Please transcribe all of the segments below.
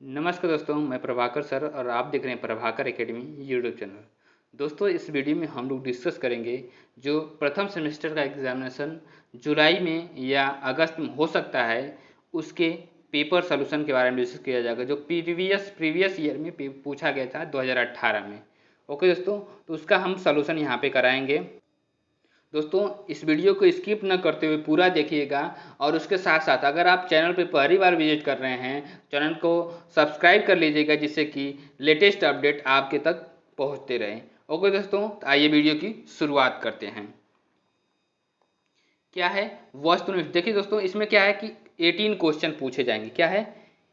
नमस्कार दोस्तों, मैं प्रभाकर सर और आप देख रहे हैं प्रभाकर एकेडमी यूट्यूब चैनल। दोस्तों, इस वीडियो में हम लोग डिस्कस करेंगे जो प्रथम सेमेस्टर का एग्जामिनेशन जुलाई में या अगस्त में हो सकता है, उसके पेपर सोल्यूशन के बारे में डिस्कस किया जाएगा जो प्रीवियस ईयर में पूछा गया था 2018 में। ओके दोस्तों, तो उसका हम सोल्यूशन यहाँ पे कराएंगे। दोस्तों, इस वीडियो को स्किप न करते हुए पूरा देखिएगा और उसके साथ साथ अगर आप चैनल पर पहली बार विजिट कर रहे हैं, चैनल को सब्सक्राइब कर लीजिएगा जिससे कि लेटेस्ट अपडेट आपके तक पहुंचते रहें। ओके दोस्तों, तो आइए वीडियो की शुरुआत करते हैं। क्या है वस्तुनिष्ठ? देखिए दोस्तों, इसमें क्या है कि 18 क्वेश्चन पूछे जाएंगे। क्या है,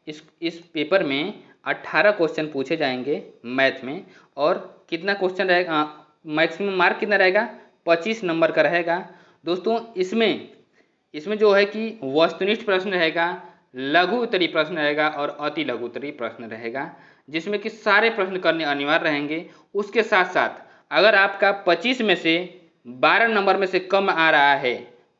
इस पेपर में 18 क्वेश्चन पूछे जाएंगे मैथ में। और कितना क्वेश्चन रहेगा, मैक्सिमम मार्क कितना रहेगा? 25 नंबर का रहेगा। दोस्तों, इसमें जो है कि वस्तुनिष्ठ प्रश्न रहेगा, लघु उत्तरीय प्रश्न रहेगा और अति लघु उत्तरीय प्रश्न रहेगा, जिसमें कि सारे प्रश्न करने अनिवार्य रहेंगे। उसके साथ साथ अगर आपका 25 में से 12 नंबर में से कम आ रहा है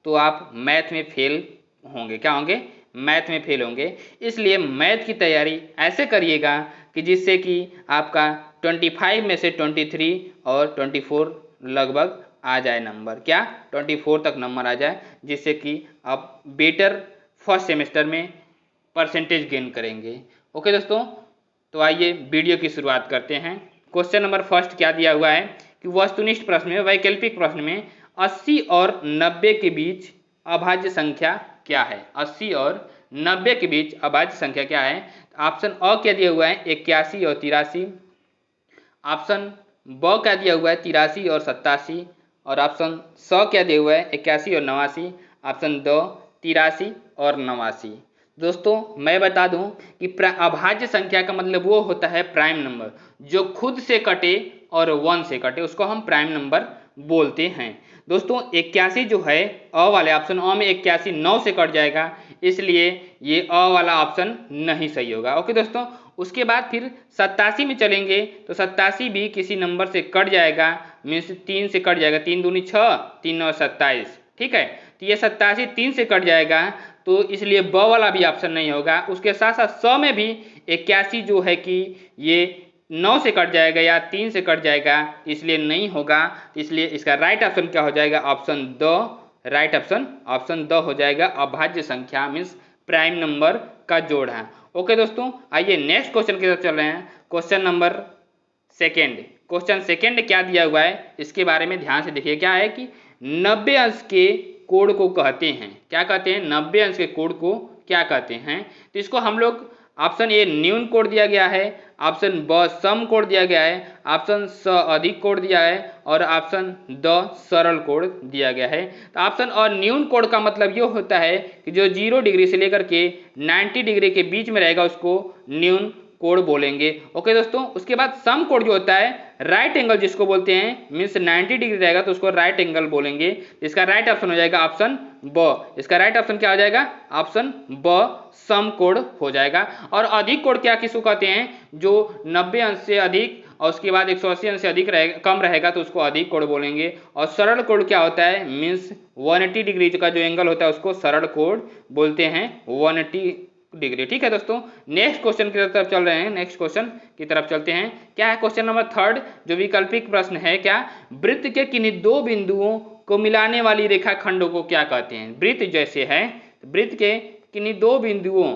तो आप मैथ में फेल होंगे। क्या होंगे? मैथ में फेल होंगे। इसलिए मैथ की तैयारी ऐसे करिएगा कि जिससे कि आपका 25 में से 23 और 24 लगभग आ जाए नंबर। क्या? 24 तक नंबर आ जाए, जिससे कि आप बेटर फर्स्ट सेमेस्टर में परसेंटेज गेन करेंगे। ओके दोस्तों, तो आइए वीडियो की शुरुआत करते हैं। क्वेश्चन नंबर फर्स्ट क्या दिया हुआ है कि वस्तुनिष्ठ प्रश्न में, वैकल्पिक प्रश्न में 80 और 90 के बीच अभाज्य संख्या क्या है? 80 और 90 के बीच अभाज्य संख्या क्या है? ऑप्शन अ क्या दिया हुआ है? 81 और 83। ऑप्शन ब क्या दिया हुआ है? 83 और 87। और ऑप्शन स क्या दिया हुआ है? 81 और 89। ऑप्शन द 83 और 89। दोस्तों, मैं बता दूं कि अभाज्य संख्या का मतलब वो होता है प्राइम नंबर, जो खुद से कटे और 1 से कटे, उसको हम प्राइम नंबर बोलते हैं। दोस्तों, 81 जो है अ वाले ऑप्शन अ में 81 9 से कट जाएगा, इसलिए ये अ वाला ऑप्शन नहीं सही होगा। ओके दोस्तों, उसके बाद फिर 87 में चलेंगे तो 87 भी किसी नंबर से कट जाएगा, मीन्स 3 से कट जाएगा। 3 दूनी 6, 3 9 27। ठीक है, तो ये 87 3 से कट जाएगा, तो इसलिए ब वाला भी ऑप्शन नहीं होगा। उसके साथ साथ 100 में भी 81 जो है कि ये 9 से कट जाएगा या 3 से कट जाएगा, इसलिए नहीं होगा। इसलिए इसका राइट ऑप्शन क्या हो जाएगा? Option the. Right option the हो जाएगा। अभाज्य संख्या मीन्स प्राइम नंबर का जोड़ है। ओके दोस्तों, आइए नेक्स्ट क्वेश्चन की तरफ चल रहे हैं। Question number second. Question second क्या दिया हुआ है इसके बारे में ध्यान से देखिए। क्या है कि 90 अंश के कोण को कहते हैं। क्या कहते हैं? 90 अंश के कोण को क्या कहते हैं? तो इसको हम लोग ऑप्शन ए न्यून कोण दिया गया है, ऑप्शन ब सम कोण दिया गया है, ऑप्शन स अधिक कोण दिया है और ऑप्शन द सरल कोण दिया गया है। तो ऑप्शन और न्यून कोण का मतलब ये होता है कि जो 0 डिग्री से लेकर के 90 डिग्री के बीच में रहेगा उसको न्यून कोण बोलेंगे। ओके दोस्तों, उसके बाद सम कोण जो होता है राइट एंगल जिसको बोलते हैं, मीन्स 90 डिग्री रहेगा तो उसको राइट एंगल बोलेंगे। इसका राइट ऑप्शन हो जाएगा ऑप्शन ब। इसका राइट ऑप्शन क्या हो जाएगा? ऑप्शन ब सम कोण हो जाएगा। और अधिक कोण क्या किसको कहते हैं? जो 90 अंश से अधिक और उसके बाद 180 अंश से अधिक कम रहेगा तो उसको अधिक कोण बोलेंगे। और सरल कोण क्या होता है? मीन्स 180 डिग्री का जो एंगल होता है उसको सरल कोण बोलते हैं, 180 डिग्री। ठीक है दोस्तों, नेक्स्ट क्वेश्चन की तरफ चल रहे हैं। नेक्स्ट क्वेश्चन की तरफ चलते हैं। क्या है क्वेश्चन नंबर थर्ड, जो वैकल्पिक प्रश्न है। क्या? वृत्त के किन्हीं दो बिंदुओं को मिलाने वाली रेखाखंडों को क्या कहते हैं? वृत्त जैसे है, वृत्त के किन्हीं दो बिंदुओं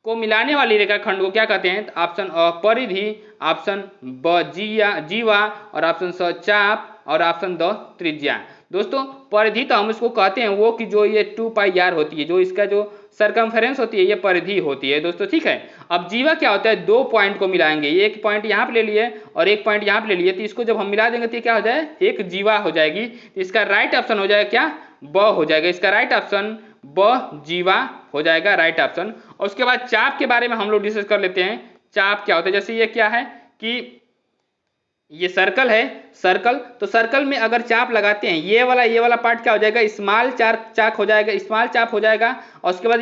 को मिलाने वाली रेखाखंड को क्या कहते हैं? ऑप्शन अ परिधि, ऑप्शन ब जीवा और ऑप्शन स चाप और ऑप्शन द त्रिज्या। दोस्तों, परिधि तो हम इसको कहते हैं वो कि जो ये 2 पाई आर होती है, जो इसका जो सरकमफेरेंस होती है, ये परिधि होती है दोस्तों। ठीक है, अब जीवा क्या होता है? 2 पॉइंट को मिलाएंगे, एक पॉइंट यहाँ पे ले लिए और एक पॉइंट यहाँ पे ले लिए, तो इसको जब हम मिला देंगे तो क्या हो जाए? एक जीवा हो जाएगी। तो इसका राइट ऑप्शन हो जाएगा क्या? ब हो जाएगा। इसका राइट ऑप्शन ब जीवा हो जाएगा, राइट ऑप्शन। और उसके बाद चाप के बारे में हम लोग डिस्कस कर लेते हैं। चाप क्या होता है? जैसे ये क्या है कि ये सर्कल है, सर्कल, तो सर्कल में अगर चाप लगाते हैं, ये वाला पार्ट क्या हो जाएगा? स्मॉल चाक हो जाएगा, स्मॉल चाप हो जाएगा। और उसके बाद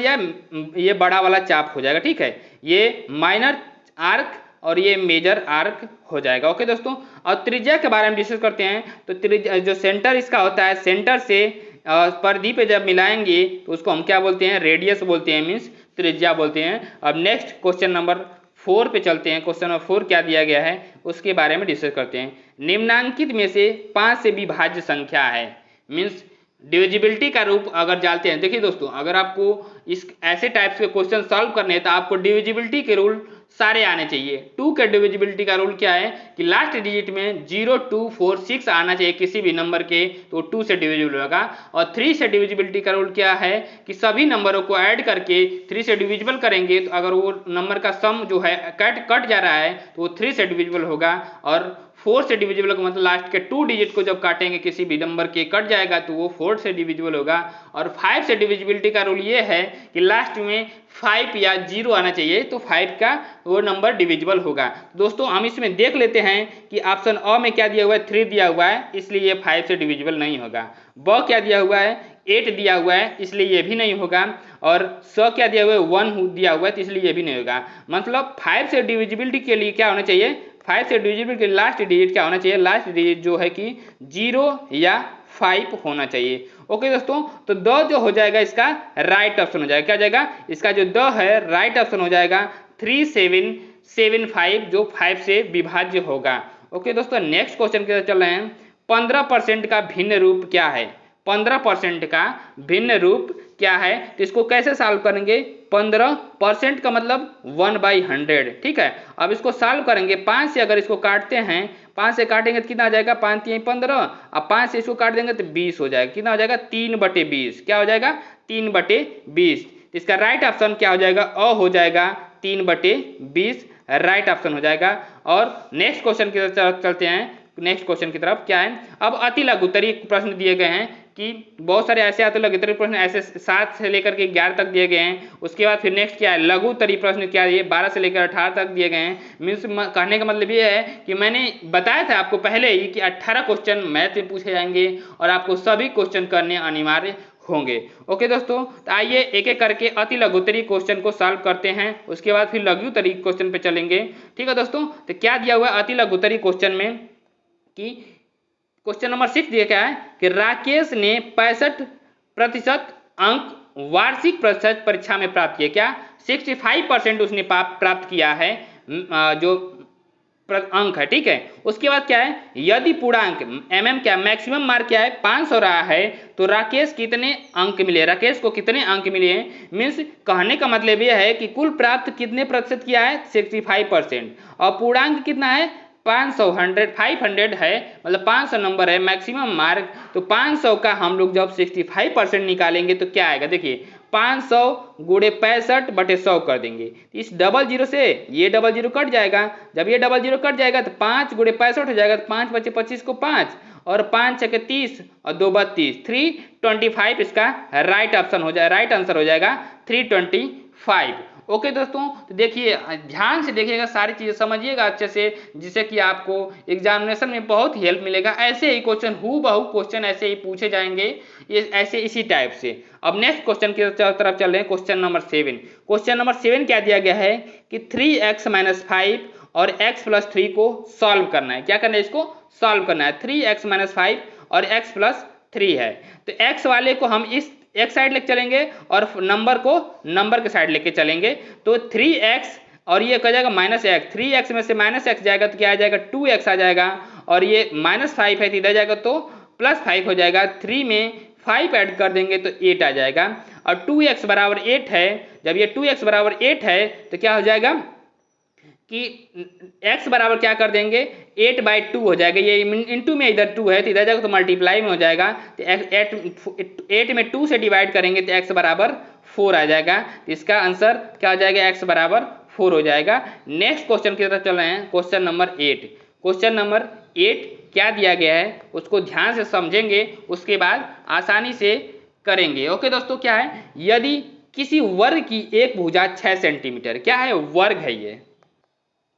ये बड़ा वाला चाप हो जाएगा। ठीक है, ये माइनर आर्क और ये मेजर आर्क हो जाएगा। ओके दोस्तों, और त्रिज्या के बारे में डिस्कस करते हैं। तो त्रिज्या जो सेंटर इसका होता है, सेंटर से परिधि पे जब मिलाएंगे तो उसको हम क्या बोलते हैं, रेडियस बोलते हैं, मीन्स त्रिज्या बोलते हैं। अब नेक्स्ट क्वेश्चन नंबर 4 पे चलते हैं। क्वेश्चन नंबर 4 क्या दिया गया है उसके बारे में डिस्कस करते हैं। निम्नांकित में से 5 से विभाज्य संख्या है, मीन्स डिविजिबिलिटी का रूप अगर जानते हैं। देखिए दोस्तों, अगर आपको इस ऐसे टाइप्स के क्वेश्चन सॉल्व करने हैं तो आपको डिविजिबिलिटी के रूल सारे आने चाहिए। 2 के डिविजिबिलिटी का रूल क्या है कि लास्ट डिजिट में 0, 2, 4, 6 आना चाहिए किसी भी नंबर के, तो 2 से डिविजिबल होगा। और 3 से डिविजिबिलिटी का रूल क्या है कि सभी नंबरों को ऐड करके 3 से डिविजिबल करेंगे तो अगर वो नंबर का सम जो है कट जा रहा है तो वो 3 से डिविजिबल होगा। और 4 से डिविजिबल का मतलब लास्ट के 2 डिजिट को जब काटेंगे किसी भी नंबर के कट जाएगा तो वो 4 से डिविजिबल होगा। और 5 से डिविजिबिलिटी का रूल ये है कि लास्ट में 5 या 0 आना चाहिए तो 5 का वो नंबर डिविजिबल होगा। दोस्तों हम इसमें देख लेते हैं कि ऑप्शन अ में क्या दिया हुआ है, 3 दिया हुआ है, इसलिए ये 5 से डिविजिबल नहीं होगा। ब क्या दिया हुआ है, 8 दिया हुआ है, इसलिए ये भी नहीं होगा। और स क्या दिया हुआ है, 1 दिया हुआ है, तो इसलिए ये भी नहीं होगा। मतलब 5 से डिविजिबिलिटी के लिए क्या होना चाहिए, 5 से डिविजिबिलिटी के लास्ट डिजिट क्या होना चाहिए, लास्ट डिजिट जो है कि 0 या 5 होना चाहिए। ओके दोस्तों, तो द जो हो जाएगा इसका राइट ऑप्शन हो जाएगा। क्या जाएगा, इसका जो द है राइट ऑप्शन हो जाएगा 3775 जो 5 से विभाज्य होगा। ओके दोस्तों, नेक्स्ट क्वेश्चन की तरफ चल रहे हैं। 15% का भिन्न रूप क्या है, 15% का भिन्न रूप क्या है, तो इसको कैसे सॉल्व करेंगे। 15% का मतलब 1/100, ठीक है। अब इसको सॉल्व करेंगे 5 से, अगर इसको काटते हैं 5 से काटेंगे तो कितना आ जाएगा, 5 3 15। अब 5 से इसको काट देंगे तो 20 हो जाएगा। कितना हो जाएगा, 3/20। क्या हो जाएगा, 3/20। इसका राइट ऑप्शन क्या हो जाएगा, अ हो जाएगा 3/20 राइट ऑप्शन हो जाएगा। और नेक्स्ट क्वेश्चन की तरफ चलते हैं। नेक्स्ट क्वेश्चन की तरफ क्या है, अब अति लघुत्तरी प्रश्न दिए गए हैं कि बहुत सारे ऐसे अति लघुत्तरी प्रश्न ऐसे 7 से लेकर के 11 तक दिए गए हैं। उसके बाद फिर नेक्स्ट क्या है, लघुत्तरी प्रश्न क्या है, ये 12 से लेकर 18 तक दिए गए हैं। मीन्स कहने का मतलब ये है कि मैंने बताया था आपको पहले ही कि 18 क्वेश्चन मैथ में पूछे जाएंगे और आपको सभी क्वेश्चन करने अनिवार्य होंगे। ओके दोस्तों, तो आइए एक एक करके अति लघुत्तरी क्वेश्चन को सॉल्व करते हैं, उसके बाद फिर लघुत्तरी क्वेश्चन पे चलेंगे। ठीक है दोस्तों, तो क्या दिया हुआ है अति लघुत्तरी क्वेश्चन में कि क्वेश्चन नंबर 6 दिया क्या है कि राकेश ने 65% अंक वार्षिक प्रतिशत परीक्षा में प्राप्त किए। क्या, 65% उसने प्राप्त किया है जो अंक है, ठीक है। उसके बाद क्या है, यदि पूर्णांक क्या मैक्सिमम मार्क क्या है 500 रहा है तो राकेश कितने अंक मिले, राकेश को कितने अंक मिले हैं। मीन्स कहने का मतलब यह है कि कुल प्राप्त कितने प्रतिशत किया है, 65%। और पूर्णांक कितना है, 500 है, मतलब 500 नंबर है मैक्सिमम मार्क। तो 500 का हम लोग जब 65% निकालेंगे तो क्या आएगा, देखिए 500 गुणे 65/100 कर देंगे। इस डबल जीरो से ये डबल जीरो कट जाएगा, जब ये डबल जीरो कट जाएगा तो 5 गुणे 65 हो जाएगा, तो 5 बचे 25 को 5 और 5 छके 30 और 2 32, 325 इसका राइट ऑप्शन हो जाएगा, राइट आंसर हो जाएगा 325। ओके दोस्तों, तो देखिए ध्यान से देखिएगा, सारी चीज़ें समझिएगा अच्छे से, जिससे कि आपको एग्जामिनेशन में बहुत ही हेल्प मिलेगा। ऐसे ही क्वेश्चन हूबहू क्वेश्चन ऐसे ही पूछे जाएंगे, ये ऐसे इसी टाइप से। अब नेक्स्ट क्वेश्चन की तरफ चल रहे हैं, क्वेश्चन नंबर 7। क्वेश्चन नंबर 7 क्या दिया गया है कि 3x - 5 और x + 3 को सॉल्व करना है। क्या करना है, इसको सॉल्व करना है। 3x - 5 और x + 3 है, तो x वाले को हम इस एक साइड लेके चलेंगे और नंबर को नंबर के साइड लेके चलेंगे। तो 3x और ये क्या जाएगा -x, 3x में से -x जाएगा तो क्या आ जाएगा, 2x आ जाएगा। और ये -5 है तो इधर जाएगा तो +5 हो जाएगा। 3 में 5 ऐड कर देंगे तो 8 आ जाएगा। और 2x = 8 है, जब ये 2x = 8 है तो क्या हो जाएगा कि x बराबर क्या कर देंगे, 8/2 हो जाएगा। ये इंटू में इधर 2 है तो इधर जाएगा तो मल्टीप्लाई में हो जाएगा। तो 8 में 2 से डिवाइड करेंगे तो x = 4 आ जाएगा। तो इसका आंसर क्या हो जाएगा, x = 4 हो जाएगा। नेक्स्ट क्वेश्चन की तरफ चल रहे हैं, क्वेश्चन नंबर 8। क्वेश्चन नंबर 8 क्या दिया गया है उसको ध्यान से समझेंगे, उसके बाद आसानी से करेंगे। ओके दोस्तों, क्या है, यदि किसी वर्ग की एक भुजा 6 सेंटीमीटर, क्या है, वर्ग है ये।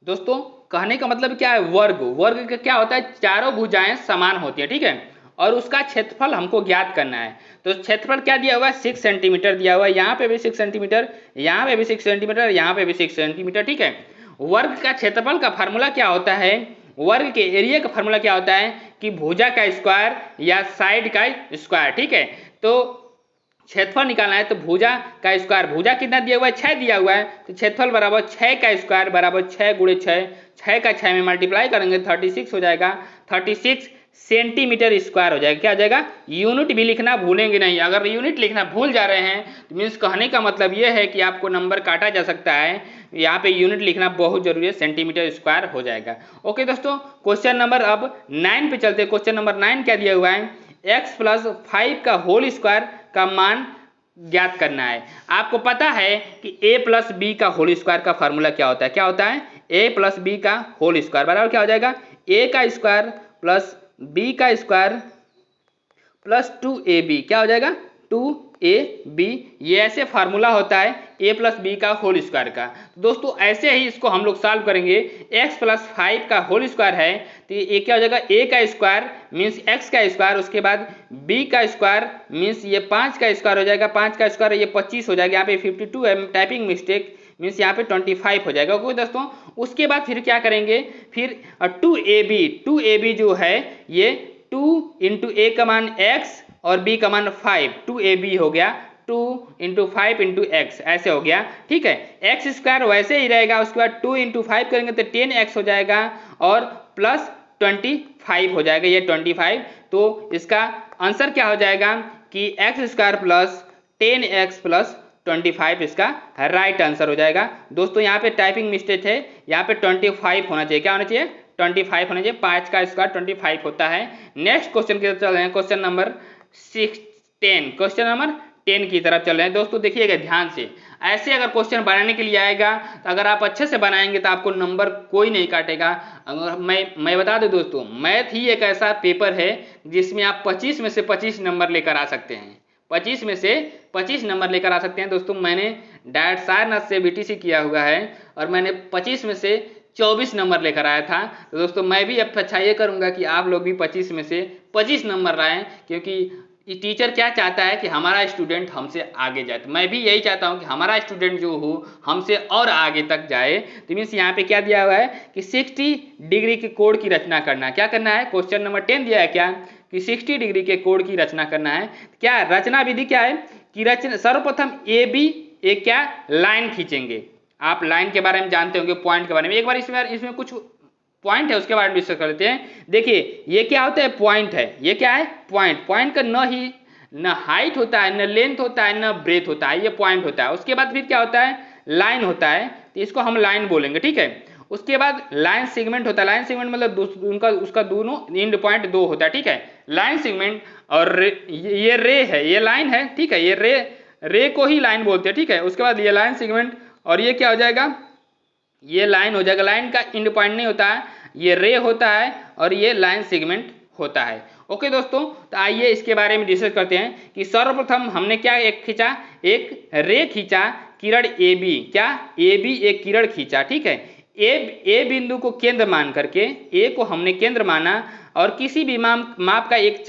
दोस्तों कहने का मतलब क्या है, वर्ग का क्या होता है, चारों भुजाएं समान होती हैं, ठीक है। और उसका क्षेत्रफल हमको ज्ञात करना है। तो क्षेत्रफल क्या दिया हुआ है, 6 सेंटीमीटर दिया हुआ है। यहाँ पे भी 6 सेंटीमीटर, यहाँ पे भी 6 सेंटीमीटर, यहाँ पे भी 6 सेंटीमीटर, ठीक है। वर्ग का क्षेत्रफल का फार्मूला क्या होता है, वर्ग के एरिया का फार्मूला क्या होता है कि भुजा का स्क्वायर या साइड का स्क्वायर, ठीक है। तो क्षेत्रफल निकालना है तो भुजा का स्क्वायर, भुजा कितना दिया हुआ है 6 दिया हुआ है, तो क्षेत्रफल बराबर 6 का स्क्वायर बराबर 6 गुणे 6, 6 का 6 में मल्टीप्लाई करेंगे 36 हो जाएगा, 36 सेंटीमीटर स्क्वायर हो जाएगा। क्या हो जाएगा, यूनिट भी लिखना भूलेंगे नहीं, अगर यूनिट लिखना भूल जा रहे हैं तो मीन्स कहने का मतलब ये है कि आपको नंबर काटा जा सकता है, यहाँ पे यूनिट लिखना बहुत जरूरी है, सेंटीमीटर स्क्वायर हो जाएगा। ओके दोस्तों, क्वेश्चन नंबर अब 9 पे चलते हैं। क्वेश्चन नंबर 9 क्या दिया हुआ है, x प्लस 5 का होल स्क्वायर का मान ज्ञात करना है। आपको पता है कि a प्लस बी का होल स्क्वायर का फार्मूला क्या होता है, क्या होता है, a प्लस बी का होल स्क्वायर बराबर क्या हो जाएगा, a का स्क्वायर प्लस b का स्क्वायर प्लस 2ab, क्या हो जाएगा 2ab। ये ऐसे फार्मूला होता है a प्लस बी का होल स्क्वायर का। तो दोस्तों ऐसे ही इसको हम लोग सॉल्व करेंगे। x प्लस 5 का होल स्क्वायर है तो ये क्या हो जाएगा, a का स्क्वायर मीन्स x का स्क्वायर, उसके बाद b का स्क्वायर मीन्स ये 5 का स्क्वायर हो जाएगा, 5 का स्क्वायर ये 25 हो जाएगा, यहाँ पे 52 है, टाइपिंग मिस्टेक मीन्स यहाँ पे 25 हो जाएगा। ओके दोस्तों, उसके बाद फिर क्या करेंगे, फिर 2ab जो है ये 2 इंटू a का मान x और b का मान 5, 2ab हो गया, 2 इंटू 5 इंटू एक्स ऐसे हो गया। ठीक है, एक्स स्क्वायर वैसे ही रहेगा, उसके बाद 2 इंटू 5 करेंगे तो 10x हो जाएगा और प्लस 25 हो जाएगा, ये 25। तो इसका आंसर क्या हो जाएगा कि x square plus 10x plus 25 इसका राइट आंसर हो जाएगा। दोस्तों यहाँ पे टाइपिंग मिस्टेक है, यहाँ पे 25 होना चाहिए, क्या होना चाहिए 25 होना चाहिए, 5 का स्क्वायर 25 होता है। नेक्स्ट क्वेश्चन की तरफ चल रहे हैं, क्वेश्चन नंबर 10, क्वेश्चन नंबर 10 की तरफ चल रहे हैं। दोस्तों देखिएगा ध्यान से, ऐसे अगर क्वेश्चन बनाने के लिए आएगा तो अगर आप अच्छे से बनाएंगे तो आपको नंबर कोई नहीं काटेगा। अगर मैं बता दूं दोस्तों, मैथ ही एक ऐसा पेपर है जिसमें आप 25 में से 25 नंबर लेकर आ सकते हैं, 25 में से 25 नंबर लेकर आ सकते हैं। दोस्तों मैंने डायरेक्ट सारनाथ से बीटीसी किया हुआ है और मैंने 25 में से 24 नंबर लेकर आया था। तो दोस्तों मैं भी अब अच्छा ये करूँगा कि आप लोग भी 25 में से 25 नंबर लाएँ, क्योंकि टीचर क्या चाहता है कि हमारा स्टूडेंट हमसे आगे जाए, तो मैं भी यही चाहता हूं कि हमारा स्टूडेंट जो हो हमसे और आगे तक जाए। तो मीन्स यहाँ पे क्या दिया हुआ है कि 60 डिग्री के कोण की रचना करना है। क्या करना है, क्वेश्चन नंबर 10 दिया है क्या कि 60 डिग्री के कोण की रचना करना है। क्या रचना विधि क्या है कि रचना सर्वप्रथम ए बी एक क्या लाइन खींचेंगे। आप लाइन के बारे में जानते होंगे, पॉइंट के बारे में, एक बार इसमें कुछ पॉइंट है उसके बारे में डिस्कस कर लेते हैं। देखिए ये क्या होता है, पॉइंट है, ये क्या है पॉइंट, पॉइंट का न हाइट होता है, न लेंथ होता है, न ब्रेथ होता है, ये पॉइंट होता है। उसके बाद फिर क्या होता है, लाइन होता है, तो इसको हम लाइन बोलेंगे। ठीक है, उसके बाद लाइन सेगमेंट होता है, लाइन सेगमेंट मतलब उसका दोनों एंड पॉइंट 2 होता है। ठीक है, लाइन सेगमेंट और ये रे है, ये लाइन है। ठीक है, ये रे को ही लाइन बोलते हैं। ठीक है, उसके बाद ये लाइन सेगमेंट और ये क्या हो जाएगा, ये लाइन हो जाएगा। लाइन का एंड पॉइंट नहीं होता है, ये रे होता है और ये लाइन सेगमेंट होता है। ओके दोस्तों, तो आइए इसके बारे में डिस्कस करते हैं कि सर्वप्रथम हमने क्या एक खींचा, एक रे खींचा, किरण ए बी, क्या ए बी एक किरण खींचा। ठीक है, ए बिंदु को केंद्र मान करके, ए को हमने केंद्र माना और किसी भी माप का एक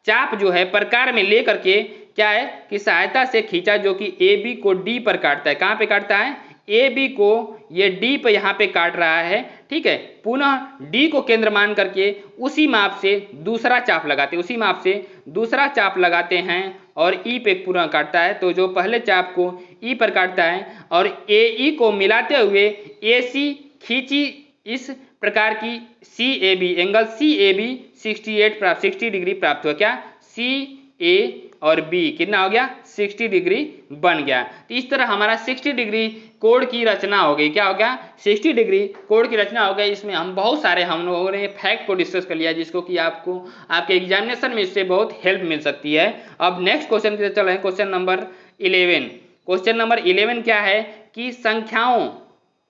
चाप जो है प्रकार में ले करके क्या है कि सहायता से खींचा, जो कि ए बी को डी पर काटता है। कहाँ पे काटता है, ए बी को ये डी पे यहाँ पे काट रहा है। ठीक है, पुनः डी को केंद्र मान करके उसी माप से दूसरा चाप लगाते हैं, उसी माप से दूसरा चाप लगाते हैं और ई पे पूरा काटता है। तो जो पहले चाप को ई पर काटता है और ए ई को मिलाते हुए ए सी खींची, इस प्रकार की C A B angle C A B 60 degree प्राप्त हुआ। क्या सी ए और बी कितना हो गया 60 डिग्री बन गया। तो इस तरह हमारा 60 डिग्री कोण की रचना हो गई। क्या हो गया, 60 डिग्री कोण की रचना हो गई। इसमें हम बहुत सारे हम लोगों ने फैक्ट को डिस्कस कर लिया, जिसको कि आपको आपके एग्जामिनेशन में इससे बहुत हेल्प मिल सकती है। अब नेक्स्ट क्वेश्चन की तरफ चल रहे हैं, क्वेश्चन नंबर 11। क्वेश्चन नंबर 11 क्या है कि संख्याओं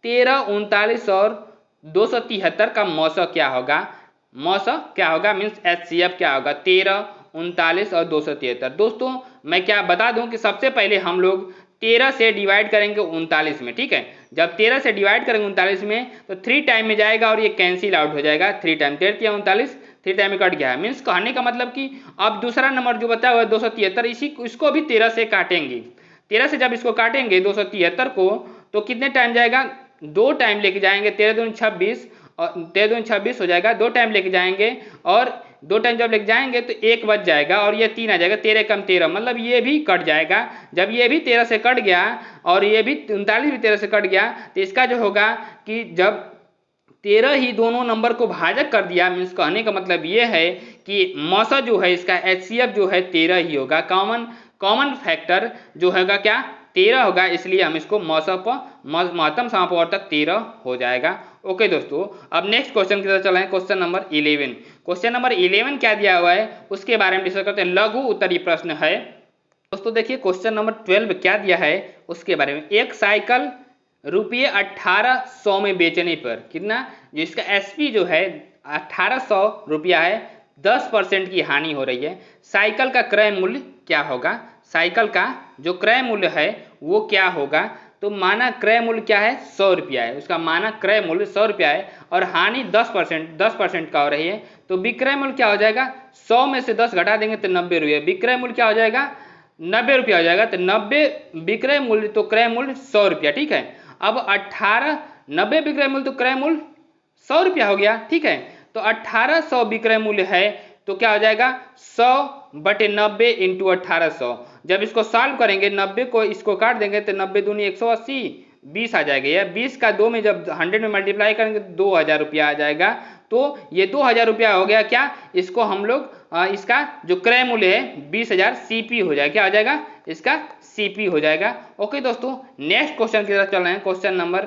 13, 39 और 273 का मौसा क्या होगा, मौसा क्या होगा मीन्स HCF क्या होगा, 13, 39 और 273। दोस्तों मैं क्या बता दूं कि सबसे पहले हम लोग 13 से डिवाइड करेंगे 39 में। ठीक है, जब 13 से डिवाइड करेंगे 39 में तो 3 टाइम में जाएगा और ये कैंसिल आउट हो जाएगा। 3 टाइम 13 या 39, 3 टाइम में कट गया है। मीन्स कहने का मतलब कि अब दूसरा नंबर जो बचा हुआ है 273, इसको भी 13 से काटेंगे। 13 से जब इसको काटेंगे 273 को तो कितने टाइम जाएगा, 2 टाइम लेके जाएंगे, 13 दूनी 26 और 13 दूनी 26 हो जाएगा, 2 टाइम लेके जाएंगे और 2 टाइम जब लेके जाएंगे तो 1 बच जाएगा और ये 3 आ जाएगा, 13 कम 13, मतलब ये भी कट जाएगा। जब ये भी 13 से कट गया और ये भी 39 भी 13 से कट गया तो इसका जो होगा कि जब 13 ही दोनों नंबर को भाजक कर दिया, मीन्स कहने का मतलब ये है कि मौसा जो है इसका HCF जो है 13 ही होगा। कॉमन फैक्टर जो होगा क्या 13 होगा, इसलिए हम इसको महत्तम समापवर्तक 13 हो जाएगा। ओके दोस्तों, अब नेक्स्ट क्वेश्चन की तरफ चलें। Question number 11। क्वेश्चन नंबर 11 क्या दिया हुआ है उसके बारे में डिस्कस करते हैं। लघु उत्तरीय प्रश्न है दोस्तों। देखिए क्वेश्चन नंबर 12 क्या दिया है उसके बारे में। एक साइकिल रुपये 1800 में बेचने पर कितना, जो इसका SP जो है 1800 रुपया है, 10% की हानि हो रही है। साइकिल का क्रय मूल्य क्या होगा, साइकिल का जो क्रय मूल्य है वो क्या होगा। तो माना क्रय मूल्य क्या है 100 रुपया है, उसका माना क्रय मूल्य 100 रुपया है और हानि 10% का हो रही है। तो विक्रय मूल्य क्या हो जाएगा, 100 में से 10 घटा देंगे तो 90 रुपये, विक्रय मूल्य क्या हो जाएगा 90 रुपया हो जाएगा। तो 90 विक्रय मूल्य तो क्रय मूल्य 100 रुपया, ठीक है। अब 90 विक्रय मूल्य तो क्रय मूल्य 100 रुपया हो गया, ठीक है। तो 1800 विक्रय मूल्य है तो क्या हो जाएगा 100/90 इंटू 1800। जब इसको सॉल्व करेंगे 90 को इसको काट देंगे तो 90 दूनी 180, 20 आ जाएगा। या 20 का 2 में जब 100 में मल्टीप्लाई करेंगे तो 2000 रुपया आ जाएगा। तो ये 2000 रुपया हो गया क्या, इसको हम लोग इसका जो क्रय मूल्य है 20,000 CP हो जाएगा। क्या हो जाएगा इसका CP हो जाएगा। ओके दोस्तों, नेक्स्ट क्वेश्चन की तरफ चल रहे हैं। Question number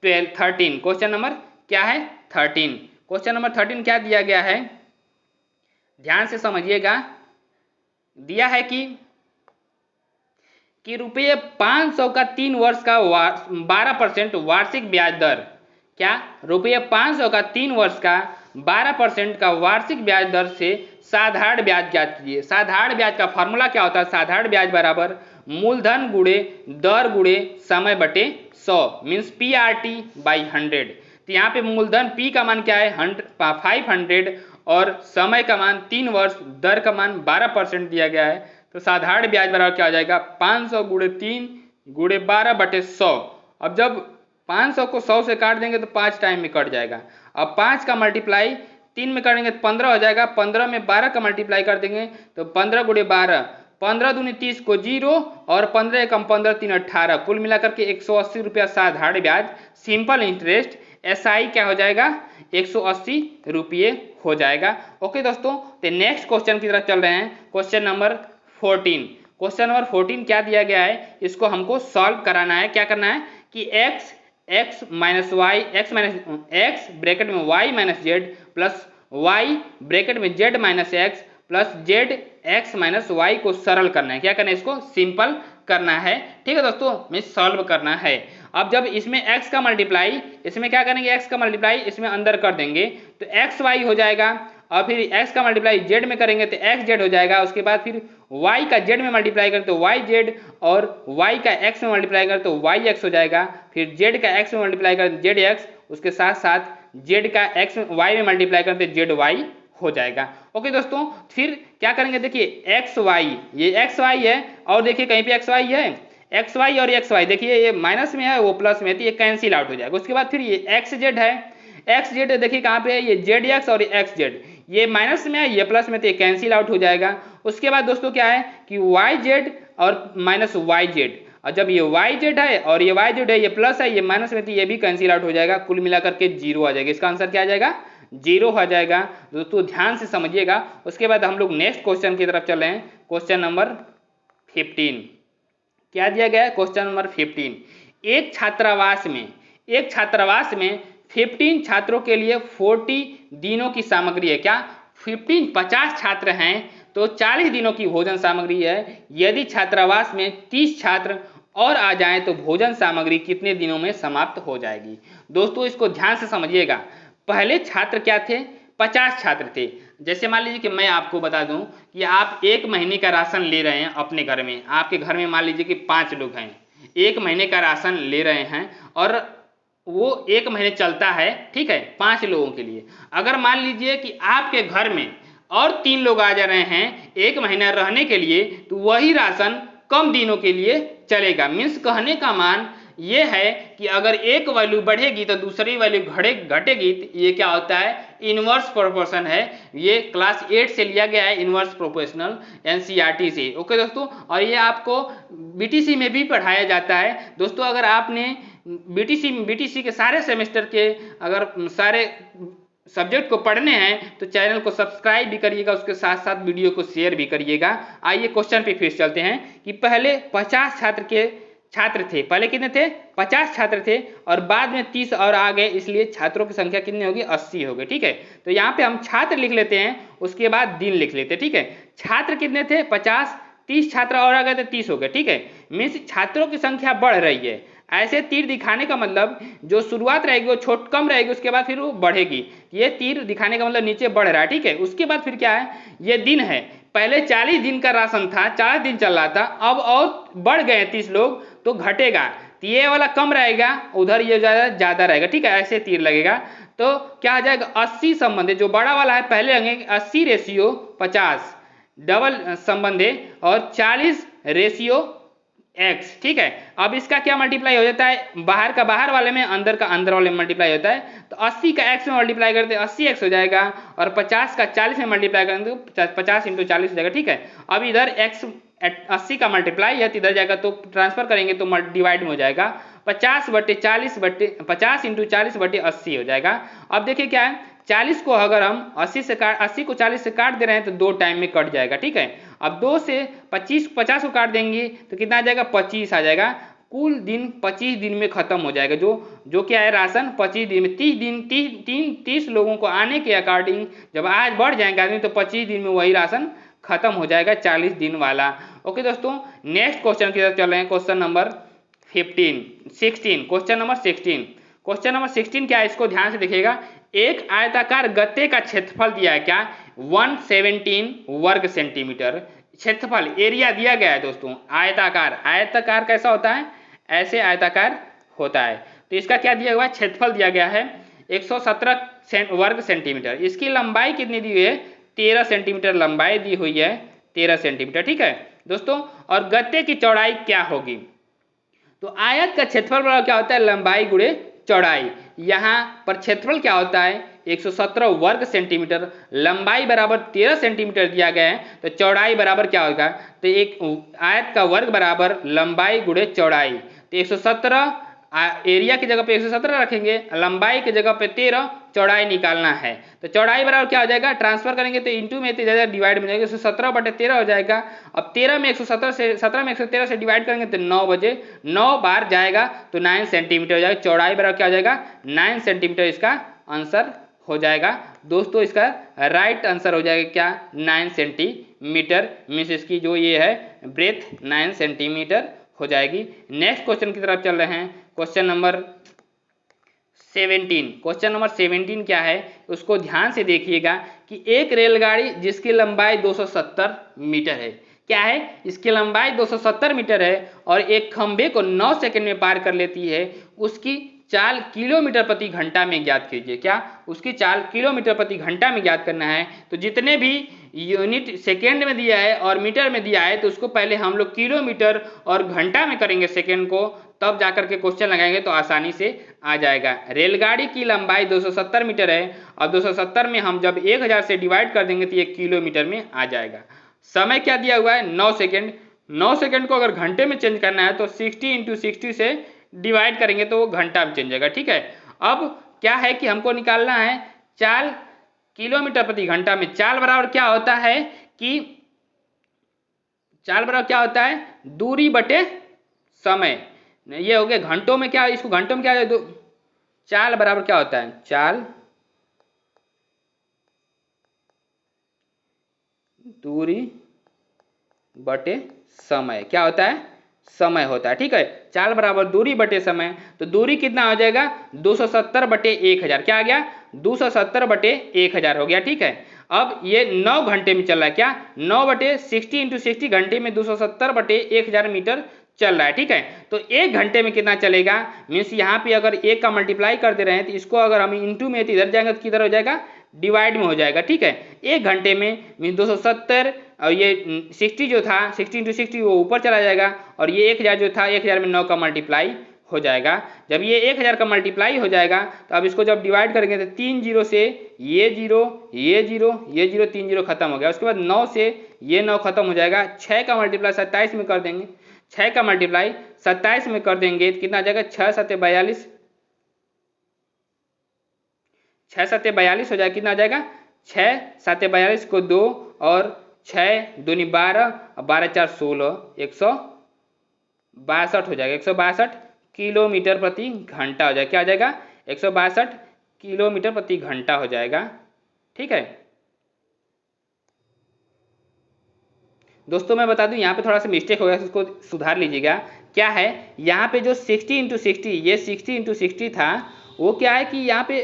13। क्वेश्चन नंबर क्या है 13। क्वेश्चन नंबर 13 क्या दिया गया है, ध्यान से समझिएगा। दिया है कि रुपये 500 का 3 वर्ष का 12% वार्षिक ब्याज दर, क्या रुपये 500 का 3 वर्ष का 12% का वार्षिक ब्याज दर से साधारण ब्याज ज्ञात कीजिए। साधारण ब्याज का फॉर्मूला क्या होता है, साधारण ब्याज बराबर मूलधन गुणे दर गुणे समय बटे 100, मीन्स PRT/100। तो यहाँ पे मूलधन P का मान क्या है 500 और समय का मान 3 वर्ष, दर का मान 12% दिया गया है। तो साधारण ब्याज बराबर क्या हो जाएगा 500 गुणे 3 गुणे 12/100। अब जब 500 को 100 से काट देंगे तो 5 टाइम में कट जाएगा। अब 5 का मल्टीप्लाई 3 में करेंगे तो 15 हो जाएगा। 15 में 12 का मल्टीप्लाई कर देंगे तो 15 गुणे 12, 15 दूनी 30 को 0 और 15 एकम 15 3 18, कुल मिलाकर के 180 रुपया साधारण ब्याज सिंपल इंटरेस्ट SI क्या हो जाएगा 180 रुपये हो जाएगा। ओके दोस्तों, तो नेक्स्ट क्वेश्चन की तरफ चल रहे हैं। Question number 14। क्वेश्चन नंबर 14 क्या दिया गया है, इसको हमको सॉल्व कराना है। क्या करना है कि x minus y x bracket में y minus z plus y bracket में z minus x plus z x minus y को सरल करना है। क्या करना है, इसको सिंपल करना है, ठीक है दोस्तों, में सॉल्व करना है। अब जब इसमें x का मल्टीप्लाई, इसमें क्या करेंगे x का मल्टीप्लाई इसमें अंदर कर देंगे तो xy हो जाएगा और फिर x का मल्टीप्लाई z में करेंगे तो xz हो जाएगा। उसके बाद फिर y का z में मल्टीप्लाई करें तो yz और y का x में मल्टीप्लाई करें तो yx हो जाएगा। फिर z का x में मल्टीप्लाई करें तो zx, उसके साथ साथ z का x में y में मल्टीप्लाई करें तो zy हो जाएगा। ओके दोस्तों, फिर क्या करेंगे, देखिए xy, ये xy है और देखिए कहीं पे xy है, xy और xy देखिए ये माइनस में है वो प्लस में है तो ये कैंसिल आउट हो जाएगा। उसके बाद फिर ये xz है, xz देखिए कहाँ पे है, ये zx और xz, ये माइनस में है ये प्लस में तो ये कैंसिल आउट हो जाएगा। उसके बाद दोस्तों क्या है कि yz और माइनस yz, और जब ये yz है और ये yz है, ये प्लस है ये माइनस में तो ये भी कैंसिल आउट हो जाएगा। कुल मिलाकर के 0 आ जाएगा। इसका आंसर क्या आ जाएगा 0 आ जाएगा। दोस्तों ध्यान से समझिएगा। उसके बाद हम लोग नेक्स्ट क्वेश्चन की तरफ चल रहे हैं। क्वेश्चन नंबर 15 क्या दिया गया है, क्वेश्चन नंबर 15। एक छात्रावास में 15 छात्रों के लिए 40 दिनों की सामग्री है। क्या 50 छात्र हैं तो 40 दिनों की भोजन सामग्री है। यदि छात्रावास में 30 छात्र और आ जाएं तो भोजन सामग्री कितने दिनों में समाप्त हो जाएगी। दोस्तों इसको ध्यान से समझिएगा। पहले छात्र क्या थे, 50 छात्र थे। जैसे मान लीजिए कि मैं आपको बता दूं कि आप 1 महीने का राशन ले रहे हैं अपने घर में। आपके घर में मान लीजिए कि 5 लोग हैं, 1 महीने का राशन ले रहे हैं और वो 1 महीने चलता है, ठीक है, 5 लोगों के लिए। अगर मान लीजिए कि आपके घर में और 3 लोग आ जा रहे हैं 1 महीना रहने के लिए, तो वही राशन कम दिनों के लिए चलेगा। मीन्स कहने का मान ये है कि अगर एक वैल्यू बढ़ेगी तो दूसरी वैल्यू घटेगी, तो ये क्या होता है, इनवर्स प्रोपोर्शन है। ये क्लास 8 से लिया गया है, इनवर्स प्रोपोर्शनल, एनसीईआरटी से। ओके दोस्तों, और ये आपको बीटीसी में भी पढ़ाया जाता है। दोस्तों अगर आपने बीटीसी के सारे सेमेस्टर के अगर सारे सब्जेक्ट को पढ़ने हैं तो चैनल को सब्सक्राइब भी करिएगा, उसके साथ साथ वीडियो को शेयर भी करिएगा। आइए क्वेश्चन पे फिर चलते हैं कि पहले 50 छात्र थे, पहले कितने थे, 50 छात्र थे, और बाद में 30 और आ गए, इसलिए छात्रों की संख्या कितनी होगी, 80 हो गई। ठीक है, तो यहाँ पे हम छात्र लिख लेते हैं, उसके बाद दिन लिख लेते हैं। ठीक है, छात्र कितने थे, 50, 30 छात्र और आ गए तो 30 हो गए। ठीक है, मीन्स छात्रों की संख्या बढ़ रही है। ऐसे तीर दिखाने का मतलब जो शुरुआत रहेगी वो कम रहेगी, उसके बाद फिर वो बढ़ेगी। ये तीर दिखाने का मतलब नीचे बढ़ रहा है। ठीक है, उसके बाद फिर क्या है, ये दिन है, पहले 40 दिन का राशन था, 40 दिन चल रहा था, अब और बढ़ गए 30 लोग तो घटेगा, तो ये वाला कम रहेगा, उधर ये ज्यादा रहेगा। ठीक है, ऐसे तीर लगेगा तो क्या आ जाएगा, 80 संबंध, जो बड़ा वाला है पहले लगेंगे 80/50 डबल संबंध है, और 40/x। ठीक है, अब इसका क्या मल्टीप्लाई हो जाता है, बाहर का बाहर वाले में, अंदर का अंदर वाले में मल्टीप्लाई होता है, तो 80 का x में मल्टीप्लाई करते हैं 80x हो जाएगा, और 50 का 40 में मल्टीप्लाई करेंगे तो 50 × 40 हो जाएगा। ठीक है, अब इधर x 80 का मल्टीप्लाई है तो इधर जाएगा, तो ट्रांसफर करेंगे तो डिवाइड में हो जाएगा, 50 × 40/80 हो जाएगा। अब देखिए क्या है, 40 को अगर हम 80 को 40 से काट दे रहे हैं तो 2 टाइम में कट जाएगा। ठीक है, अब 2 से 50 को काट देंगे तो कितना आ जाएगा, 25 आ जाएगा। कुल दिन 25 दिन में खत्म हो जाएगा, जो क्या है, राशन 25 दिन में, 30 लोगों को आने के अकॉर्डिंग जब आज बढ़ जाएंगे आदमी तो 25 दिन में वही राशन खत्म हो जाएगा, 40 दिन वाला। ओके दोस्तों, नेक्स्ट क्वेश्चन की तरफ चल रहे हैं, क्वेश्चन नंबर 16। क्वेश्चन नंबर 16 क्या है, इसको ध्यान से देखिएगा। एक आयताकार गत्ते का क्षेत्रफल दिया है, क्या, 117 वर्ग सेंटीमीटर क्षेत्रफल, एरिया दिया गया है दोस्तों। आयताकार कैसा होता है, ऐसे आयताकार होता है, तो इसका क्या दिया हुआ है, क्षेत्रफल दिया गया है 117 वर्ग सेंटीमीटर। इसकी लंबाई कितनी दी हुई है, 13 सेंटीमीटर लंबाई दी हुई है, 13 सेंटीमीटर। ठीक है दोस्तों, और गत्ते की चौड़ाई क्या होगी, तो आयत का क्षेत्रफल बराबर क्या होता है, लंबाई गुणे चौड़ाई। यहाँ पर क्षेत्रफल क्या होता है, 117 वर्ग सेंटीमीटर, लंबाई बराबर 13 सेंटीमीटर दिया गया है, तो चौड़ाई बराबर क्या होगा, तो एक आयत का वर्ग बराबर लंबाई गुणे चौड़ाई, तो 117 एरिया की जगह पे 117 रखेंगे, लंबाई की जगह पे 13, चौड़ाई निकालना है, तो चौड़ाई बराबर क्या हो जाएगा, ट्रांसफर करेंगे तो इंटू में डिवाइड में जाएगा, 117/13 हो जाएगा। अब 13 में 117 से 17 में 113 से डिवाइड करेंगे तो 9 बार जाएगा तो 9 सेंटीमीटर हो जाएगा। चौड़ाई बराबर क्या हो जाएगा, 9 सेंटीमीटर इसका आंसर हो जाएगा दोस्तों। इसका राइट आंसर हो जाएगा क्या, 9 सेंटीमीटर, मीन्स इसकी जो ये है ब्रेथ 9 सेंटीमीटर हो जाएगी। नेक्स्ट क्वेश्चन की तरफ चल रहे हैं, क्वेश्चन नंबर 17 क्या है, उसको ध्यान से देखिएगा कि एक रेलगाड़ी जिसकी लंबाई 270 मीटर है, क्या है, इसकी लंबाई 270 मीटर है और एक खंभे को 9 सेकंड में पार कर लेती है, उसकी चाल किलोमीटर प्रति घंटा में ज्ञात कीजिए। क्या, उसकी चाल किलोमीटर प्रति घंटा में ज्ञात करना है, तो जितने भी यूनिट सेकेंड में दिया है और मीटर में दिया है तो उसको पहले हम लोग किलोमीटर और घंटा में करेंगे सेकेंड को, तब जाकर के क्वेश्चन लगाएंगे तो आसानी से आ जाएगा। रेलगाड़ी की लंबाई 270 मीटर है, अब 270 में हम जब 1000 से डिवाइड कर देंगे तो ये किलोमीटर में आ जाएगा। समय क्या दिया हुआ है, 9 सेकेंड। 9 सेकेंड को अगर घंटे में चेंज करना है तो 60 × 60 से डिवाइड करेंगे तो वो घंटा में चेंज होगा। ठीक है, अब क्या है कि हमको निकालना है चाल किलोमीटर प्रति घंटा में। चाल बराबर क्या होता है कि दूरी बटे समय, ये हो गया घंटों में, क्या इसको घंटों में क्या है, चाल बराबर क्या होता है, चाल दूरी बटे समय, क्या होता है, समय होता है। ठीक है, चाल बराबर दूरी बटे समय, तो दूरी कितना हो जाएगा, 270/1000, क्या आ गया, 270/1000 हो गया। ठीक है, अब ये 9 घंटे में चल रहा है, क्या, 9/60 × 60 घंटे में 270/1000 मीटर चल रहा है। ठीक है, तो 1 घंटे में कितना चलेगा, मीन्स यहाँ पे अगर 1 का मल्टीप्लाई कर दे रहे हैं तो इसको अगर हम इंटू में तो इधर जाएंगे तो किधर हो जाएगा, डिवाइड में हो जाएगा। ठीक है, 1 घंटे में मीन्स 270 और ये 60 जो था 60 × 60 वो ऊपर चला जाएगा और ये 1000 जो था 1000 में 9 का मल्टीप्लाई हो जाएगा। जब ये 1000 का मल्टीप्लाई हो जाएगा तो अब इसको जब डिवाइड करेंगे तो 3 जीरो से ये जीरो, ये जीरो, ये जीरो, 3 जीरो खत्म हो गया। उसके बाद 9 से ये 9 खत्म हो जाएगा। 6 का मल्टीप्लाई 27 में कर देंगे, 6 का मल्टीप्लाई 27 में कर देंगे तो कितना आ जाएगा, 6 7 42, 6 7 42 हो जाएगा। कितना आ जाएगा, 6 7 42 को 2 और 6 दूनी 12 और 12 4 16, 162 हो जाएगा। 162 किलोमीटर प्रति घंटा हो जाएगा। क्या आ जाएगा, 162 किलोमीटर प्रति घंटा हो जाएगा। ठीक है दोस्तों, मैं बता दूं यहाँ पे थोड़ा सा मिस्टेक हो गया, उसको सुधार लीजिएगा। क्या है, यहाँ पे जो 60 × 60, ये 60 × 60 था, वो क्या है कि यहाँ पे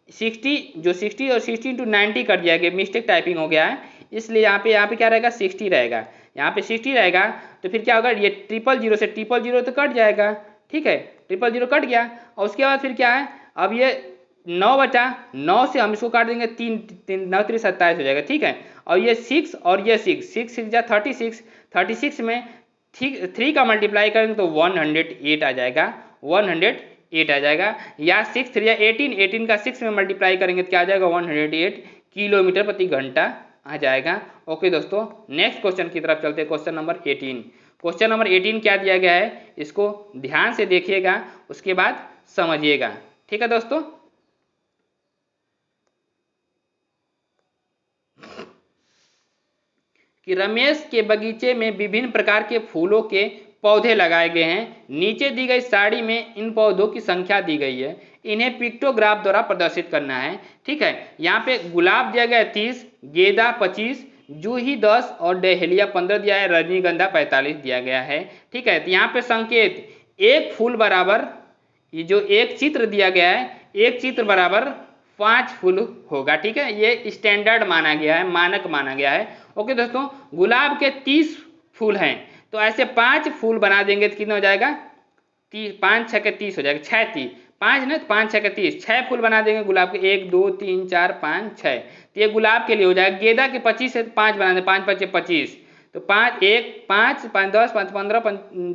60 जो 60 और 60 × 90 कर दिया गया, मिस्टेक टाइपिंग हो गया है, इसलिए यहाँ पे क्या रहेगा, 60 रहेगा। यहाँ पे 60 रहेगा तो फिर क्या होगा, ये 000 से 000 तो कट जाएगा। ठीक है, 000 कट गया और उसके बाद फिर क्या है, अब ये 9 बचा, 9 से हम इसको काट देंगे, 3 3 9 3 27 हो जाएगा। ठीक है, और ये 6 और ये 6 6 6 जा 36, 36 में 3 का मल्टीप्लाई करेंगे तो 108 आ जाएगा, 108 आ जाएगा। या 6 3 18, 18 का 6 में मल्टीप्लाई करेंगे तो क्या आ जाएगा, 108 किलोमीटर प्रति घंटा आ जाएगा। ओके दोस्तों, नेक्स्ट क्वेश्चन की तरफ चलते हैं। Question number 18। क्वेश्चन नंबर 18 क्या दिया गया है, इसको ध्यान से देखिएगा, उसके बाद समझिएगा। ठीक है दोस्तों, कि रमेश के बगीचे में विभिन्न प्रकार के फूलों के पौधे लगाए गए हैं। नीचे दी गई साड़ी में इन पौधों की संख्या दी गई है, इन्हें पिक्टोग्राफ द्वारा प्रदर्शित करना है। ठीक है, यहाँ पे गुलाब दिया गया है 30, गेंदा 25, जूही 10 और डहेलिया 15 दिया है, रजनीगंधा 45 दिया गया है। ठीक है, तो यहाँ पे संकेत एक फूल बराबर, ये जो एक चित्र दिया गया है, एक चित्र बराबर 5 फूल होगा। ठीक है, ये स्टैंडर्ड माना गया है, मानक माना गया है। ओके दोस्तों, गुलाब के 30 फूल हैं तो ऐसे 5 फूल बना देंगे तो कितना हो जाएगा, 5 6 के 30 हो जाएगा, 6 30 5 ना, 5 6 के 30, 6 फूल बना देंगे गुलाब के, 1 2 3 4 5 6, तो ये गुलाब के लिए हो जाएगा। गेंदा के 25 है तो 5 बना दें, 5 5 25, तो 5 1 5 5 10 5 15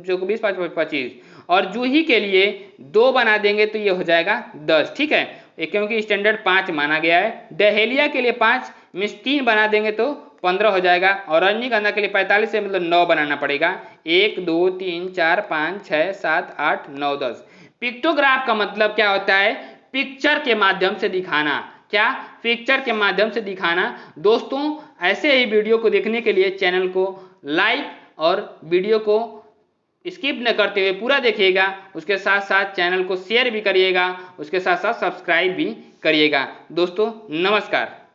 24 5 25, और जूही के लिए 2 बना देंगे तो ये हो जाएगा 10। ठीक है, क्योंकि स्टैंडर्ड 5 माना गया है। डहेलिया के लिए 5 मीन्स 3 बना देंगे तो 15 हो जाएगा, और रजनीगंधा के लिए 45 से मतलब 9 बनाना पड़ेगा, 1 2 3 4 5 6 7 8 9 10। पिक्टोग्राफ का मतलब क्या होता है, पिक्चर के माध्यम से दिखाना। क्या, पिक्चर के माध्यम से दिखाना। दोस्तों, ऐसे ही वीडियो को देखने के लिए चैनल को लाइक और वीडियो को स्किप न करते हुए पूरा देखिएगा, उसके साथ साथ चैनल को शेयर भी करिएगा, उसके साथ साथ सब्सक्राइब भी करिएगा। दोस्तों नमस्कार।